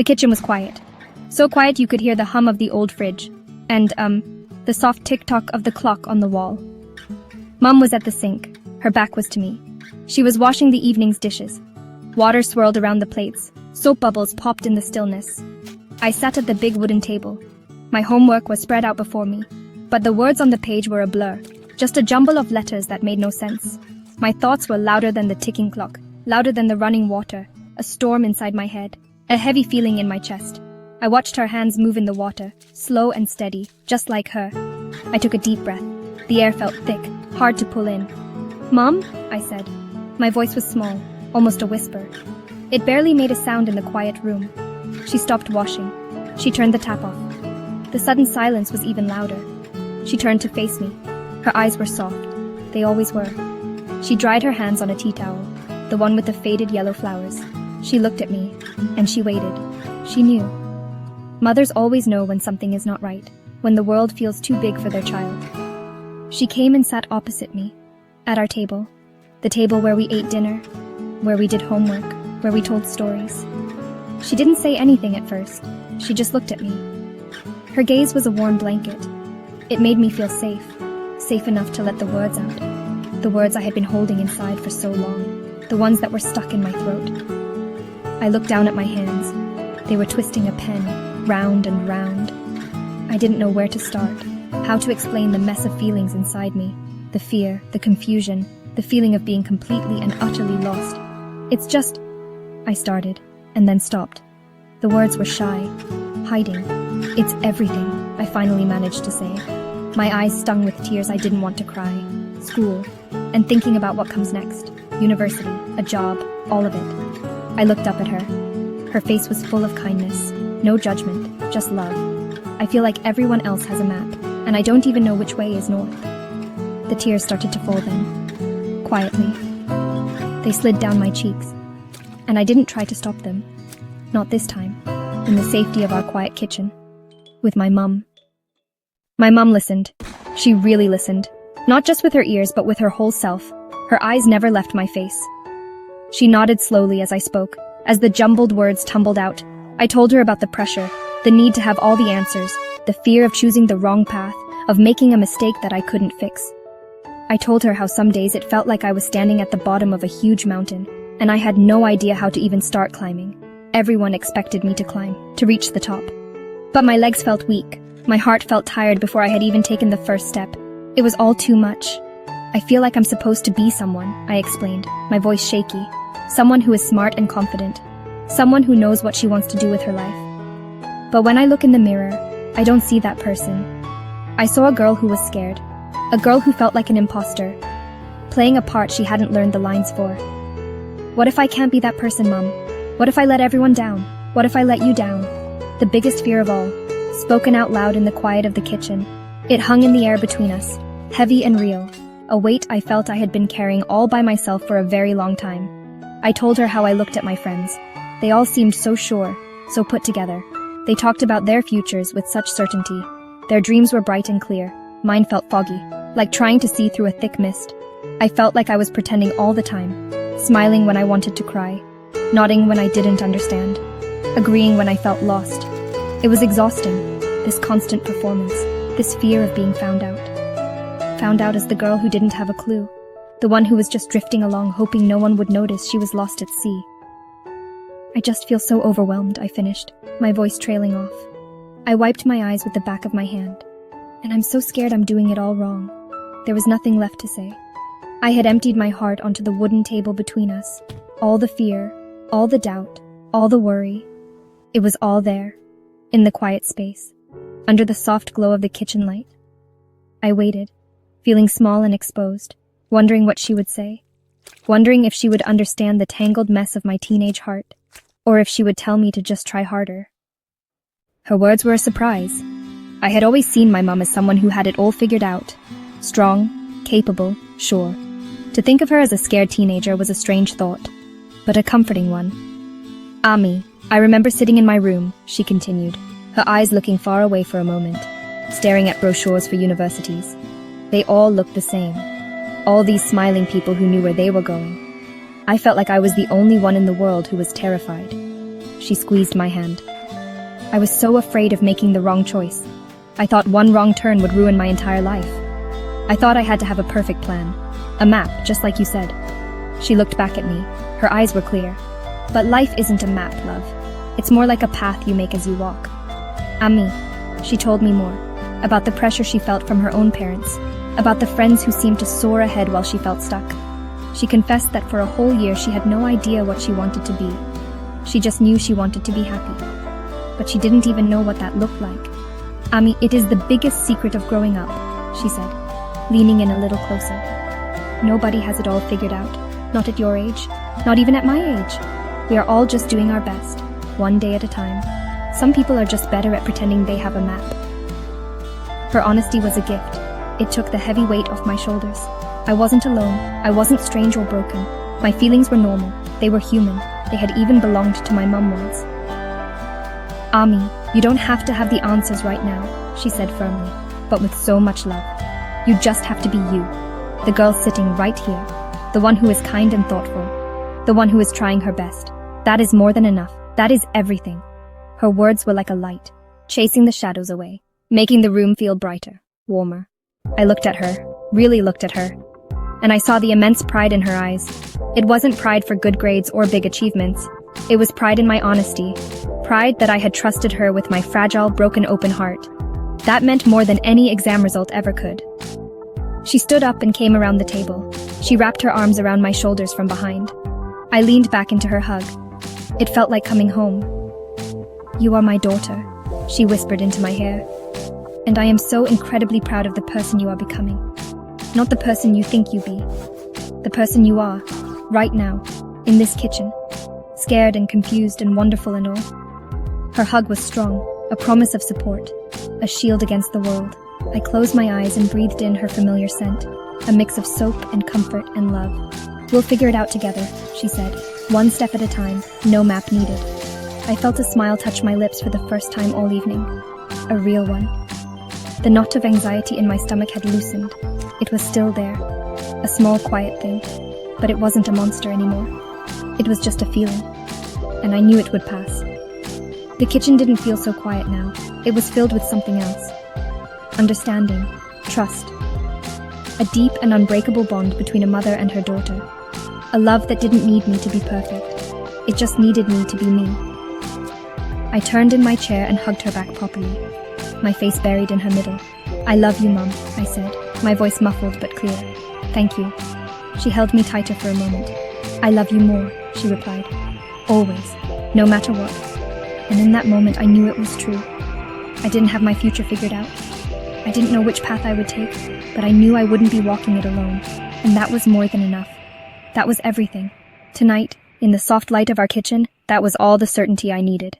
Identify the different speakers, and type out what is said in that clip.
Speaker 1: The kitchen was quiet. So quiet you could hear the hum of the old fridge and, the soft tick-tock of the clock on the wall. Mum was at the sink. Her back was to me. She was washing the evening's dishes. Water swirled around the plates. Soap bubbles popped in the stillness. I sat at the big wooden table. My homework was spread out before me, but the words on the page were a blur, just a jumble of letters that made no sense. My thoughts were louder than the ticking clock, louder than the running water, a storm inside my head, a heavy feeling in my chest. I watched her hands move in the water, slow and steady, just like her. I took a deep breath. The air felt thick, hard to pull in. "Mom?" I said. My voice was small, almost a whisper. It barely made a sound in the quiet room. She stopped washing. She turned the tap off. The sudden silence was even louder. She turned to face me. Her eyes were soft. They always were. She dried her hands on a tea towel, the one with the faded yellow flowers. She looked at me, and she waited. She knew. Mothers always know when something is not right, when the world feels too big for their child. She came and sat opposite me, at our table, the table where we ate dinner, where we did homework, where we told stories. She didn't say anything at first. She just looked at me. Her gaze was a warm blanket. It made me feel safe, safe enough to let the words out, the words I had been holding inside for so long, the ones that were stuck in my throat. I looked down at my hands. They were twisting a pen, round and round. I didn't know where to start, how to explain the mess of feelings inside me, the fear, the confusion, the feeling of being completely and utterly lost. "It's just," I started, and then stopped. The words were shy, hiding. "It's everything," I finally managed to say. My eyes stung with tears. I didn't want to cry. School, and thinking about what comes next. University, a job, all of it. I looked up at her. Her face was full of kindness. No judgment, just love. I feel like everyone else has a map, and I don't even know which way is north. The tears started to fall then, quietly. They slid down my cheeks, and I didn't try to stop them. Not this time, in the safety of our quiet kitchen, with my mum. My mum listened. She really listened. Not just with her ears, but with her whole self. Her eyes never left my face. She nodded slowly as I spoke. As the jumbled words tumbled out, I told her about the pressure, the need to have all the answers, the fear of choosing the wrong path, of making a mistake that I couldn't fix. I told her how some days it felt like I was standing at the bottom of a huge mountain, and I had no idea how to even start climbing. Everyone expected me to climb, to reach the top. But my legs felt weak. My heart felt tired before I had even taken the first step. It was all too much. "I feel like I'm supposed to be someone," I explained, my voice shaky. "Someone who is smart and confident. Someone who knows what she wants to do with her life. But when I look in the mirror, I don't see that person. I saw a girl who was scared. A girl who felt like an imposter, playing a part she hadn't learned the lines for. What if I can't be that person, Mum? What if I let everyone down? What if I let you down?" The biggest fear of all, spoken out loud in the quiet of the kitchen. It hung in the air between us, heavy and real, a weight I felt I had been carrying all by myself for a very long time. I told her how I looked at my friends. They all seemed so sure, so put together. They talked about their futures with such certainty. Their dreams were bright and clear. Mine felt foggy, like trying to see through a thick mist. I felt like I was pretending all the time, smiling when I wanted to cry, nodding when I didn't understand, agreeing when I felt lost. It was exhausting, this constant performance, this fear of being found out. Found out as the girl who didn't have a clue, the one who was just drifting along hoping no one would notice she was lost at sea. "I just feel so overwhelmed," I finished, my voice trailing off. I wiped my eyes with the back of my hand. "And I'm so scared I'm doing it all wrong." There was nothing left to say. I had emptied my heart onto the wooden table between us. All the fear, all the doubt, all the worry. It was all there, in the quiet space, under the soft glow of the kitchen light. I waited, feeling small and exposed, wondering what she would say, wondering if she would understand the tangled mess of my teenage heart, or if she would tell me to just try harder. Her words were a surprise. I had always seen my mum as someone who had it all figured out, strong, capable, sure. To think of her as a scared teenager was a strange thought, but a comforting one. "Ami, I remember sitting in my room," she continued, her eyes looking far away for a moment, staring at brochures for universities. They all looked the same. All these smiling people who knew where they were going. I felt like I was the only one in the world who was terrified. She squeezed my hand. I was so afraid of making the wrong choice. I thought one wrong turn would ruin my entire life. I thought I had to have a perfect plan. A map, just like you said. She looked back at me. Her eyes were clear. But life isn't a map, love. It's more like a path you make as you walk. Ami, she told me more. About the pressure she felt from her own parents. About the friends who seemed to soar ahead while she felt stuck. She confessed that for a whole year she had no idea what she wanted to be. She just knew she wanted to be happy. But she didn't even know what that looked like. Ami, it is the biggest secret of growing up, she said, leaning in a little closer. Nobody has it all figured out. Not at your age. Not even at my age. We are all just doing our best, one day at a time. Some people are just better at pretending they have a map. Her honesty was a gift. It took the heavy weight off my shoulders. I wasn't alone. I wasn't strange or broken. My feelings were normal. They were human. They had even belonged to my mum once. Ami, you don't have to have the answers right now, she said firmly, but with so much love. You just have to be you. The girl sitting right here. The one who is kind and thoughtful. The one who is trying her best. That is more than enough. That is everything. Her words were like a light, chasing the shadows away, making the room feel brighter, warmer. I looked at her, really looked at her, and I saw the immense pride in her eyes. It wasn't pride for good grades or big achievements. It was pride in my honesty, pride that I had trusted her with my fragile, broken open heart. That meant more than any exam result ever could. She stood up and came around the table. She wrapped her arms around my shoulders from behind. I leaned back into her hug. It felt like coming home. You are my daughter, she whispered into my hair. And I am so incredibly proud of the person you are becoming. Not the person you think you be. The person you are, right now, in this kitchen. Scared and confused and wonderful and all. Her hug was strong, a promise of support, a shield against the world. I closed my eyes and breathed in her familiar scent, a mix of soap and comfort and love. We'll figure it out together, she said, one step at a time, no map needed. I felt a smile touch my lips for the first time all evening. A real one. The knot of anxiety in my stomach had loosened. It was still there, a small, quiet thing, but it wasn't a monster anymore. It was just a feeling, and I knew it would pass. The kitchen didn't feel so quiet now. It was filled with something else. Understanding, trust. A deep and unbreakable bond between a mother and her daughter. A love that didn't need me to be perfect. It just needed me to be me. I turned in my chair and hugged her back properly, my face buried in her middle. I love you, Mum, I said, my voice muffled but clear. Thank you. She held me tighter for a moment. I love you more, she replied. Always, no matter what. And in that moment I knew it was true. I didn't have my future figured out. I didn't know which path I would take, but I knew I wouldn't be walking it alone. And that was more than enough. That was everything. Tonight, in the soft light of our kitchen, that was all the certainty I needed.